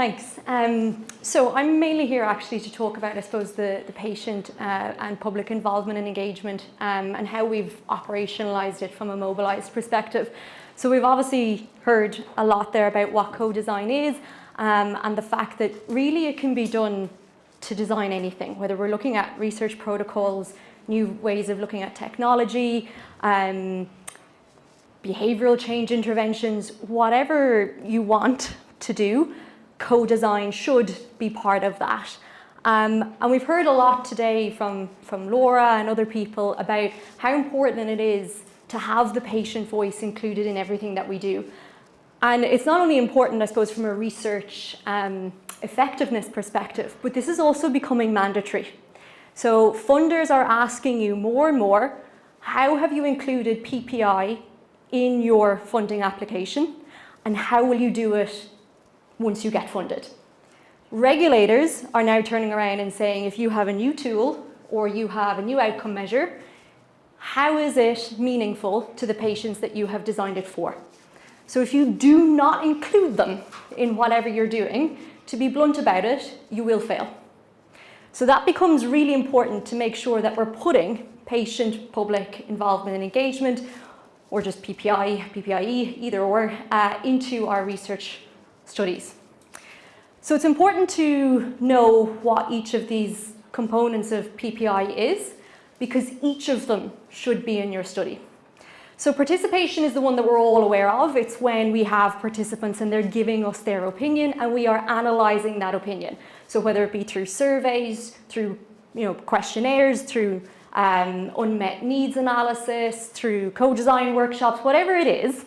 Thanks. So I'm mainly here actually to talk about, I suppose, the patient and public involvement and engagement and how we've operationalized it from a Mobilise perspective. So we've obviously heard a lot there about what co-design is and the fact that really it can be done to design anything, whether we're looking at research protocols, new ways of looking at technology, behavioral change interventions, whatever you want to do, co-design should be part of that. And we've heard a lot today from Laura and other people about how important it is to have the patient voice included in everything that we do. And it's not only important, I suppose, from a research effectiveness perspective, but this is also becoming mandatory. So funders are asking you more and more, how have you included PPI in your funding application, and how will you do it once you get funded? Regulators are now turning around and saying, if you have a new tool or you have a new outcome measure, how is it meaningful to the patients that you have designed it for? So if you do not include them in whatever you're doing, to be blunt about it, you will fail. So that becomes really important to make sure that we're putting patient-public involvement and engagement, or just PPI, PPIE, either or, into our research studies. So it's important to know what each of these components of PPI is, because each of them should be in your study. So participation is the one that we're all aware of. It's when we have participants and they're giving us their opinion and we are analysing that opinion. So whether it be through surveys, through questionnaires, through unmet needs analysis, through co-design workshops, whatever it is,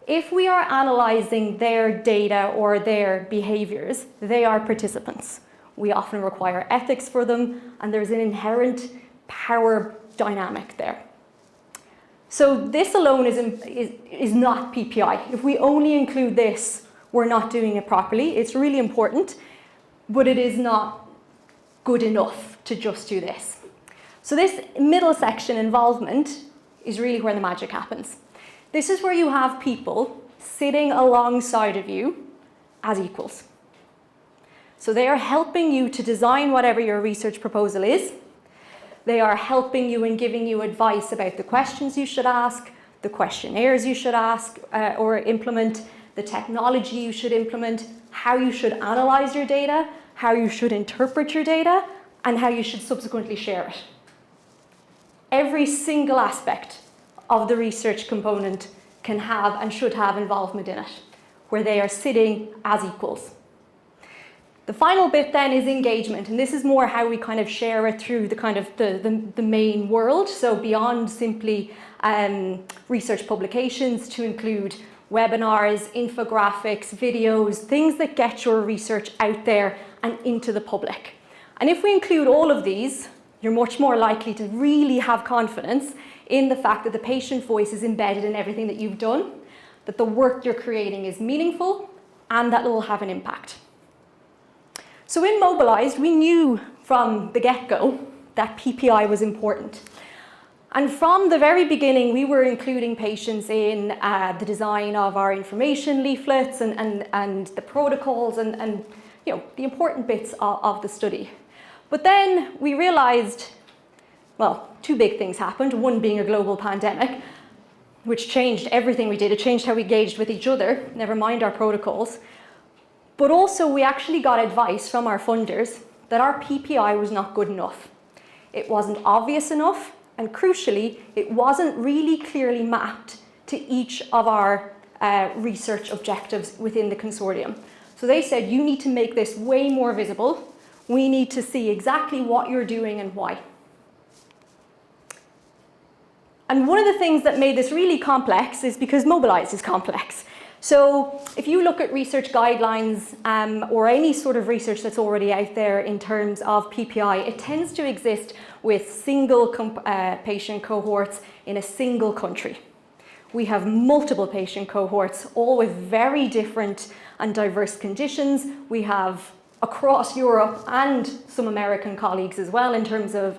if we are analysing their data or their behaviours, they are participants. We often require ethics for them, and there's an inherent power dynamic there. So this alone is not PPI. If we only include this, we're not doing it properly. It's really important, but it is not good enough to just do this. So this middle section, involvement, is really where the magic happens. This is where you have people sitting alongside of you as equals. So they are helping you to design whatever your research proposal is. They are helping you and giving you advice about the questions you should ask, the questionnaires you should ask or implement, the technology you should implement, how you should analyze your data, how you should interpret your data, and how you should subsequently share it. Every single aspect of the research component can have and should have involvement in it, where they are sitting as equals. The final bit then is engagement, and this is more how we kind of share it through the kind of the main world, so beyond simply research publications to include webinars, infographics, videos, things that get your research out there and into the public. And if we include all of these, you're much more likely to really have confidence in the fact that the patient voice is embedded in everything that you've done, that the work you're creating is meaningful, and that it will have an impact. So in Mobilise, we knew from the get-go that PPI was important. And from the very beginning, we were including patients in the design of our information leaflets and the protocols and the important bits of the study. But then we realized, well, two big things happened, one being a global pandemic, which changed everything we did. It changed how we engaged with each other, never mind our protocols. But also we actually got advice from our funders that our PPI was not good enough. It wasn't obvious enough, and crucially, it wasn't really clearly mapped to each of our research objectives within the consortium. So they said, you need to make this way more visible. We need to see exactly what you're doing and why. And one of the things that made this really complex is because Mobilise is complex. So if you look at research guidelines or any sort of research that's already out there in terms of PPI, it tends to exist with single patient cohorts in a single country. We have multiple patient cohorts, all with very different and diverse conditions. We have across Europe and some American colleagues as well in terms of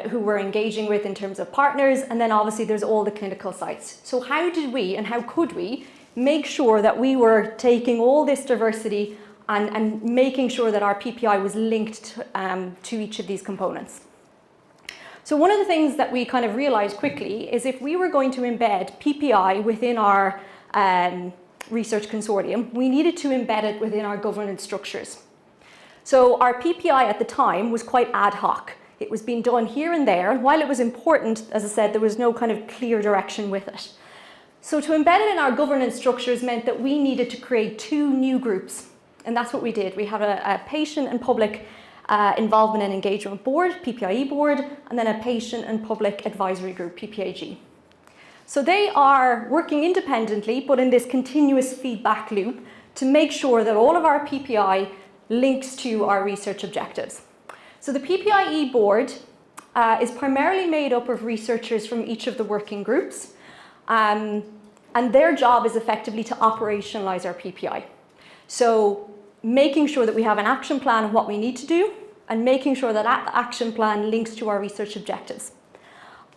who we're engaging with in terms of partners, and then obviously there's all the clinical sites. So how did we and how could we make sure that we were taking all this diversity and making sure that our PPI was linked to each of these components. So one of the things that we kind of realized quickly is if we were going to embed PPI within our research consortium, we needed to embed it within our governance structures. So our PPI at the time was quite ad hoc. It was being done here and there, and while it was important, as I said, there was no kind of clear direction with it. So to embed it in our governance structures meant that we needed to create 2 new groups, and that's what we did. We have a patient and public involvement and engagement board, PPIE board, and then a patient and public advisory group, PPAG. So they are working independently, but in this continuous feedback loop to make sure that all of our PPI links to our research objectives. So the PPIE board is primarily made up of researchers from each of the working groups, and their job is effectively to operationalize our PPI. So making sure that we have an action plan of what we need to do, and making sure that that action plan links to our research objectives.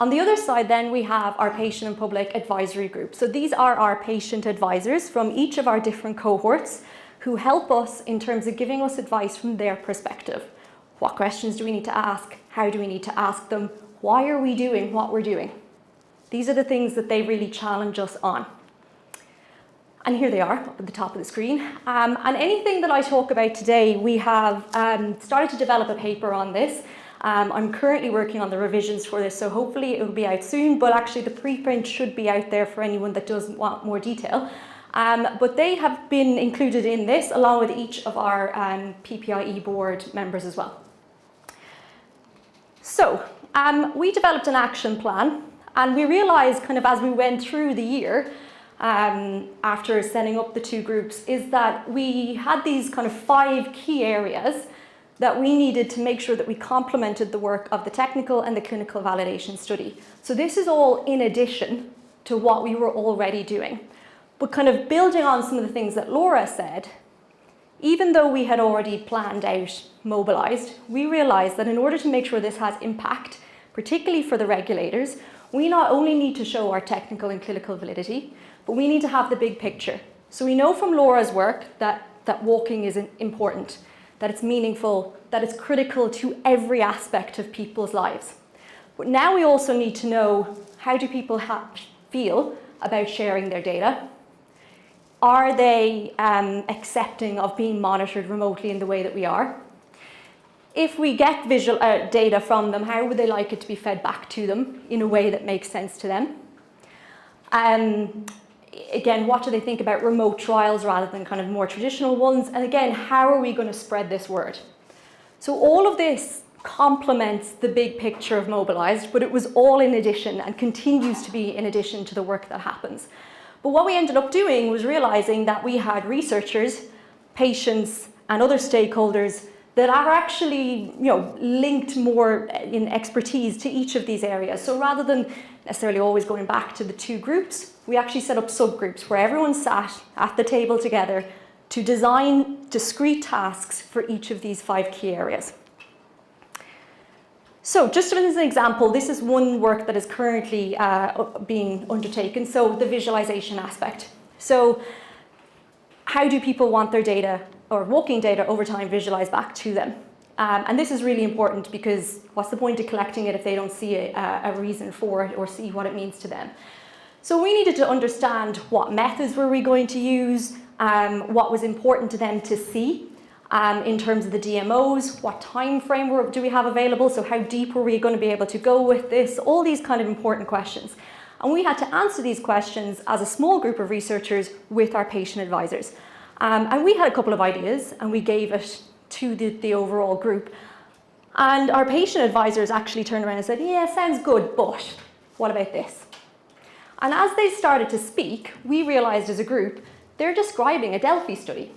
On the other side then, we have our patient and public advisory group. So these are our patient advisors from each of our different cohorts who help us in terms of giving us advice from their perspective. What questions do we need to ask? How do we need to ask them? Why are we doing what we're doing? These are the things that they really challenge us on. And here they are up at the top of the screen. And anything that I talk about today, we have started to develop a paper on this. I'm currently working on the revisions for this, so hopefully it will be out soon, but actually the preprint should be out there for anyone that doesn't want more detail. But they have been included in this along with each of our PPIE board members as well. So we developed an action plan, and we realized kind of as we went through the year, after setting up the 2 groups, is that we had these kind of 5 key areas that we needed to make sure that we complemented the work of the technical and the clinical validation study. So this is all in addition to what we were already doing. But kind of building on some of the things that Laura said, even though we had already planned out Mobilise-D, we realized that in order to make sure this has impact, particularly for the regulators, we not only need to show our technical and clinical validity, but we need to have the big picture. So we know from Laura's work that walking is important, that it's meaningful, that it's critical to every aspect of people's lives. But now we also need to know, how do people feel about sharing their data? Are they accepting of being monitored remotely in the way that we are? If we get visual data from them, how would they like it to be fed back to them in a way that makes sense to them? Again, what do they think about remote trials rather than kind of more traditional ones? And again, how are we going to spread this word? So all of this complements the big picture of Mobilise-D, but it was all in addition and continues to be in addition to the work that happens. But what we ended up doing was realizing that we had researchers, patients, and other stakeholders that are actually, linked more in expertise to each of these areas. So rather than necessarily always going back to the 2 groups, we actually set up subgroups where everyone sat at the table together to design discrete tasks for each of these 5 key areas. So just as an example, this is one work that is currently being undertaken, so the visualization aspect. So how do people want their data or walking data over time visualized back to them? And this is really important because what's the point of collecting it if they don't see a reason for it or see what it means to them? So we needed to understand what methods were we going to use, what was important to them to see in terms of the DMOs, what time frame do we have available, so how deep were we going to be able to go with this, all these kind of important questions. And we had to answer these questions as a small group of researchers with our patient advisors. And we had a couple of ideas and we gave it to the overall group. And our patient advisors actually turned around and said, yeah, sounds good, but what about this? And as they started to speak, we realized as a group, they're describing a Delphi study.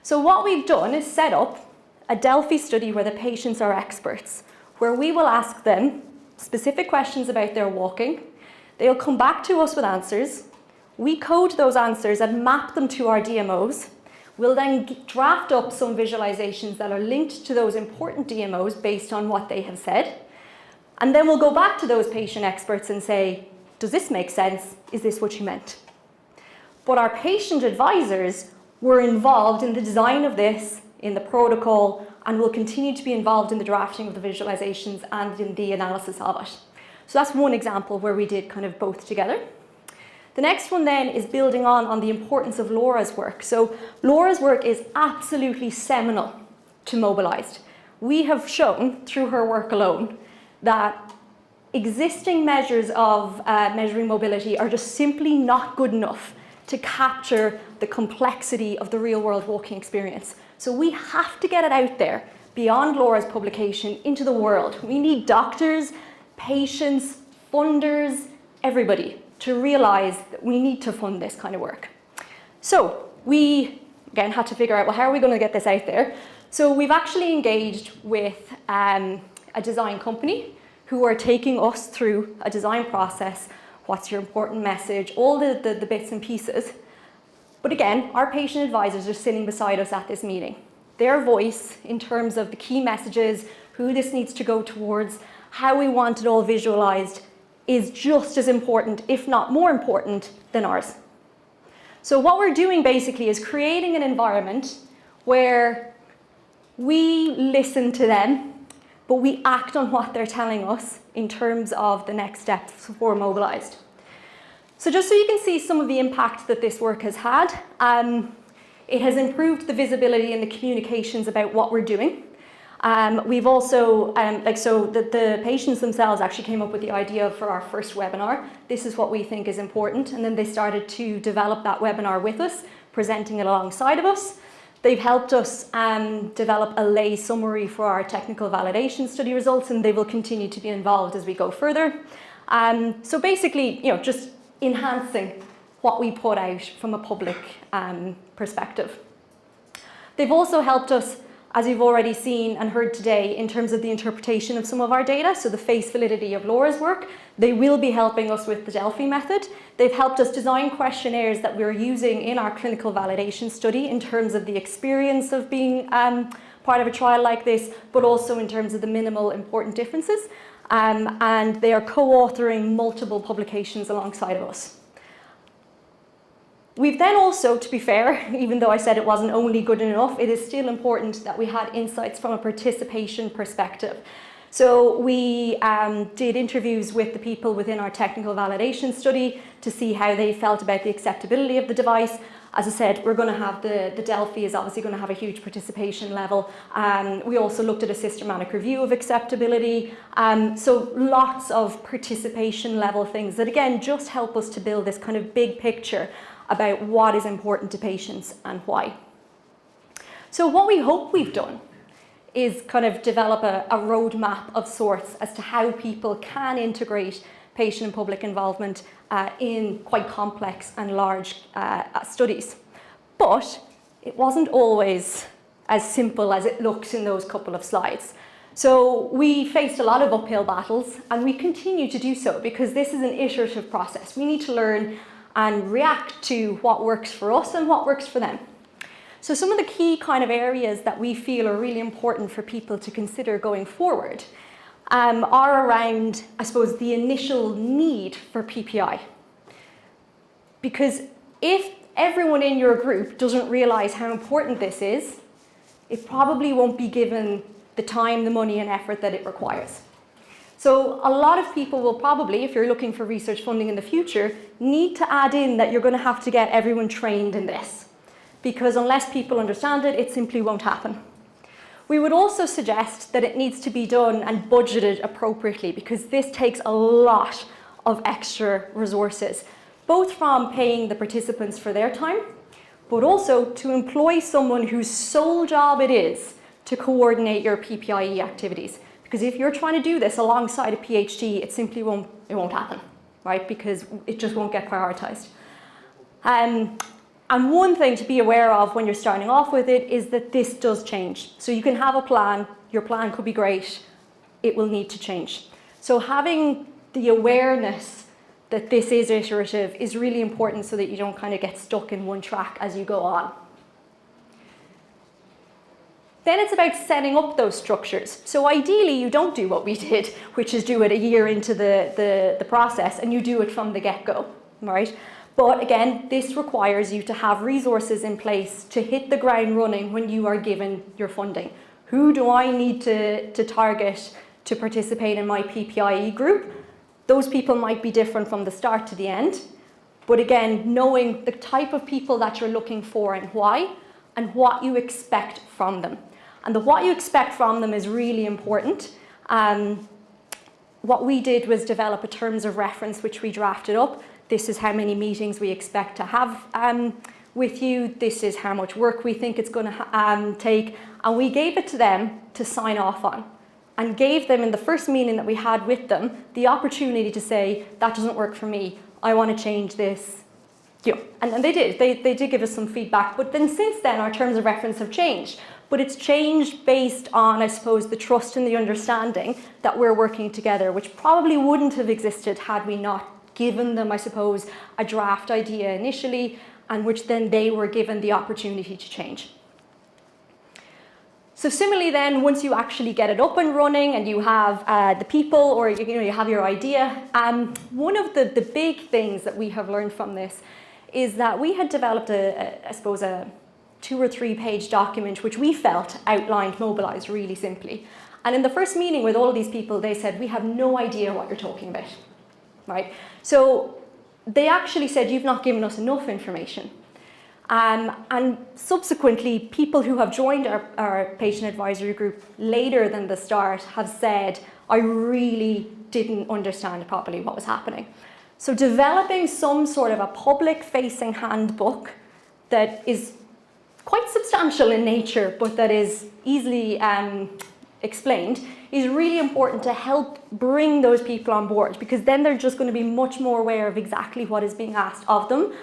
So what we've done is set up a Delphi study where the patients are experts, where we will ask them specific questions about their walking. They'll come back to us with answers. We code those answers and map them to our DMOs. We'll then draft up some visualizations that are linked to those important DMOs based on what they have said. And then we'll go back to those patient experts and say, does this make sense? Is this what you meant? but our patient advisors were involved in the design of this, in the protocol, and will continue to be involved in the drafting of the visualizations and in the analysis of it. So that's one example where we did kind of both together. The next one then is building on the importance of Laura's work. So Laura's work is absolutely seminal to Mobilise-D. We have shown through her work alone that existing measures of measuring mobility are just simply not good enough to capture the complexity of the real-world walking experience. So we have to get it out there beyond Laura's publication into the world. We need doctors, patients, funders, everybody to realise that we need to fund this kind of work. So we, again, had to figure out, well, how are we going to get this out there? So we've actually engaged with a design company who are taking us through a design process. What's your important message? All the bits and pieces. But again, our patient advisors are sitting beside us at this meeting. Their voice in terms of the key messages, who this needs to go towards, how we want it all visualized is just as important, if not more important, than ours. So what we're doing basically is creating an environment where we listen to them, but we act on what they're telling us in terms of the next steps for Mobilise-D. So just so you can see some of the impact that this work has had, it has improved the visibility and the communications about what we're doing. We've also, the patients themselves actually came up with the idea for our first webinar. This is what we think is important. And then they started to develop that webinar with us, presenting it alongside of us. They've helped us develop a lay summary for our technical validation study results, and they will continue to be involved as we go further. So basically, just enhancing what we put out from a public perspective. They've also helped us, as you've already seen and heard today, in terms of the interpretation of some of our data, so the face validity of Laura's work. They will be helping us with the Delphi method. They've helped us design questionnaires that we're using in our clinical validation study in terms of the experience of being part of a trial like this, but also in terms of the minimal important differences. And they are co-authoring multiple publications alongside of us. We've then also, to be fair, even though I said it wasn't only good enough, it is still important that we had insights from a participation perspective. So we did interviews with the people within our technical validation study to see how they felt about the acceptability of the device. As I said, we're going to have the Delphi is obviously going to have a huge participation level. We also looked at a systematic review of acceptability. So lots of participation level things that, again, just help us to build this kind of big picture about what is important to patients and why. So what we hope we've done is kind of develop a roadmap of sorts as to how people can integrate patient and public involvement in quite complex and large studies. But it wasn't always as simple as it looks in those couple of slides. So we faced a lot of uphill battles, and we continue to do so because this is an iterative process. We need to learn and react to what works for us and what works for them. So some of the key kind of areas that we feel are really important for people to consider going forward are around, I suppose, the initial need for PPI. Because if everyone in your group doesn't realize how important this is, it probably won't be given the time, the money and effort that it requires. So a lot of people will probably, if you're looking for research funding in the future, need to add in that you're going to have to get everyone trained in this. Because unless people understand it, it simply won't happen. We would also suggest that it needs to be done and budgeted appropriately, because this takes a lot of extra resources, both from paying the participants for their time, but also to employ someone whose sole job it is to coordinate your PPIE activities. Because if you're trying to do this alongside a PhD, it simply won't happen, right? Because it just won't get prioritized. And one thing to be aware of when you're starting off with it is that this does change. So you can have a plan, your plan could be great, it will need to change. So having the awareness that this is iterative is really important so that you don't kind of get stuck in one track as you go on. Then it's about setting up those structures. So ideally, you don't do what we did, which is do it a year into the process, and you do it from the get-go, right? But again, this requires you to have resources in place to hit the ground running when you are given your funding. Who do I need to target to participate in my PPIE group? Those people might be different from the start to the end. But again, knowing the type of people that you're looking for and why, and what you expect from them. And the what you expect from them is really important. What we did was develop a terms of reference, which we drafted up. This is how many meetings we expect to have with you. This is how much work we think it's going to take. And we gave it to them to sign off on, and gave them in the first meeting that we had with them the opportunity to say, that doesn't work for me, I want to change this. You know, and they did. They did give us some feedback. But then since then, our terms of reference have changed. But it's changed based on, I suppose, the trust and the understanding that we're working together, which probably wouldn't have existed had we not given them, I suppose, a draft idea initially, and which then they were given the opportunity to change. So similarly then, once you actually get it up and running and you have the people, or you have your idea, one of the big things that we have learned from this is that we had developed I suppose a 2 or 3 page document which we felt outlined Mobilise really simply. And in the first meeting with all of these people, they said, we have no idea what you're talking about, right? So they actually said, you've not given us enough information. And subsequently, people who have joined our patient advisory group later than the start have said, I really didn't understand properly what was happening. So developing some sort of a public-facing handbook that is quite substantial in nature, but that is easily explained, is really important to help bring those people on board, because then they're just going to be much more aware of exactly what is being asked of them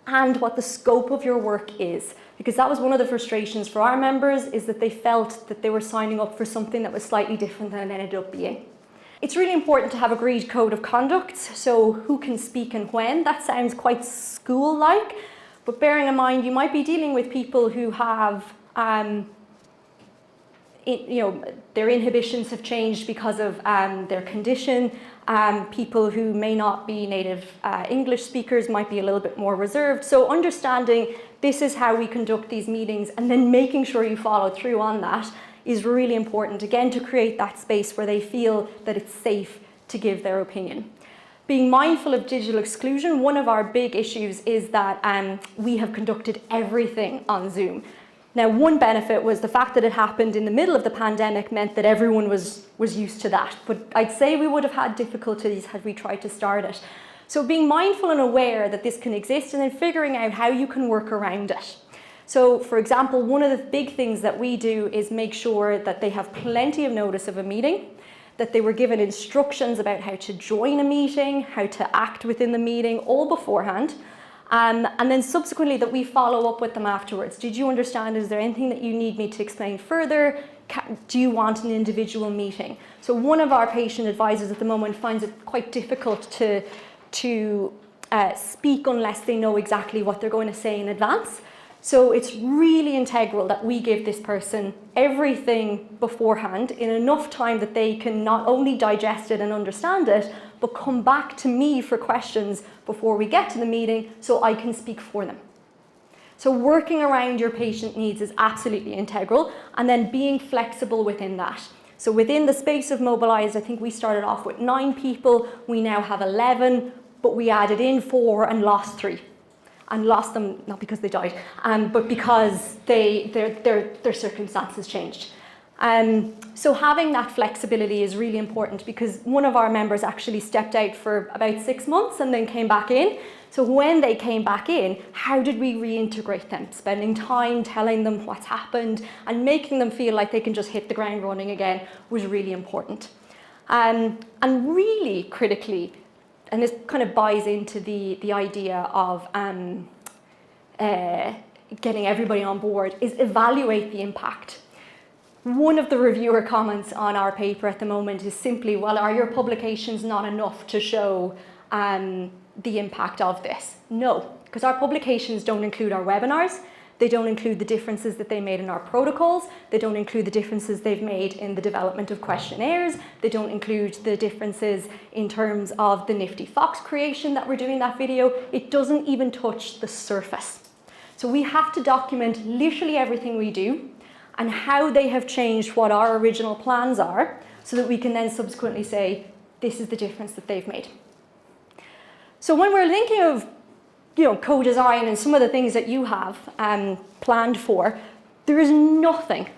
and what the scope of your work is. Because that was one of the frustrations for our members, is that they felt that they were signing up for something that was slightly different than it ended up being. It's really important to have agreed code of conduct, so who can speak and when. That sounds quite school-like, but bearing in mind you might be dealing with people who have, their inhibitions have changed because of their condition. People who may not be native English speakers might be a little bit more reserved. So understanding this is how we conduct these meetings and then making sure you follow through on that is really important, again, to create that space where they feel that it's safe to give their opinion. Being mindful of digital exclusion, one of our big issues is that we have conducted everything on Zoom. Now, one benefit was the fact that it happened in the middle of the pandemic meant that everyone was used to that. But I'd say we would have had difficulties had we tried to start it. So being mindful and aware that this can exist and then figuring out how you can work around it. So, for example, one of the big things that we do is make sure that they have plenty of notice of a meeting, that they were given instructions about how to join a meeting, how to act within the meeting, all beforehand. And then subsequently that we follow up with them afterwards. Did you understand? Is there anything that you need me to explain further? Do you want an individual meeting? So one of our patient advisors at the moment finds it quite difficult to speak unless they know exactly what they're going to say in advance. So it's really integral that we give this person everything beforehand in enough time that they can not only digest it and understand it, but come back to me for questions before we get to the meeting so I can speak for them. So working around your patient needs is absolutely integral, and then being flexible within that. So within the space of Mobilise, I think we started off with 9 people, we now have 11, but we added in 4 and lost 3. And lost them, not because they died, but because their circumstances changed. So having that flexibility is really important, because one of our members actually stepped out for about 6 months and then came back in. So when they came back in, how did we reintegrate them? Spending time telling them what's happened and making them feel like they can just hit the ground running again was really important. And really critically, and this kind of buys into the idea of getting everybody on board, is evaluate the impact. One of the reviewer comments on our paper at the moment is simply, well, are your publications not enough to show the impact of this? No, because our publications don't include our webinars, They don't include the differences that they made in our protocols. They don't include the differences they've made in the development of questionnaires. They don't include the differences in terms of the nifty Fox creation that we're doing in that video. It doesn't even touch the surface. So we have to document literally everything we do and how they have changed what our original plans are, so that we can then subsequently say, this is the difference that they've made. So when we're thinking of co-design and some of the things that you have planned for, there is nothing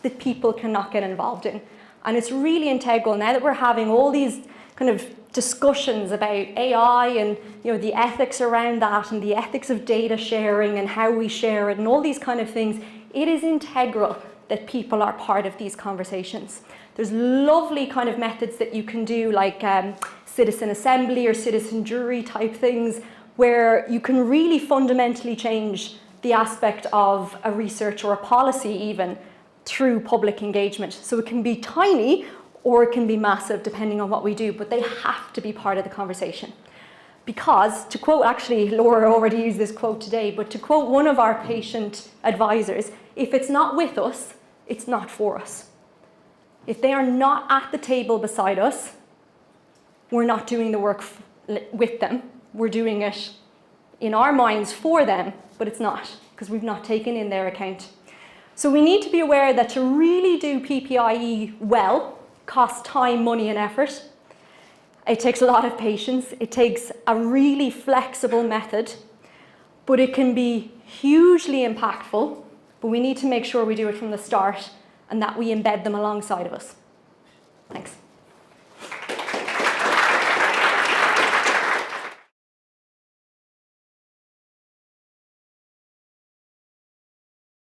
that people cannot get involved in. And it's really integral now that we're having all these kind of discussions about AI and the ethics around that and the ethics of data sharing and how we share it and all these kind of things. It is integral that people are part of these conversations. There's lovely kind of methods that you can do, like citizen assembly or citizen jury type things, where you can really fundamentally change the aspect of a research or a policy even through public engagement. So it can be tiny or it can be massive depending on what we do, but they have to be part of the conversation. Because, to quote, actually, Laura already used this quote today, but to quote one of our patient advisors, if it's not with us, it's not for us. If they are not at the table beside us, we're not doing the work with them. We're doing it in our minds for them, but it's not, because we've not taken in their account. So we need to be aware that to really do PPIE well costs time, money, and effort. It takes a lot of patience. It takes a really flexible method, but it can be hugely impactful, but we need to make sure we do it from the start and that we embed them alongside of us. Thanks.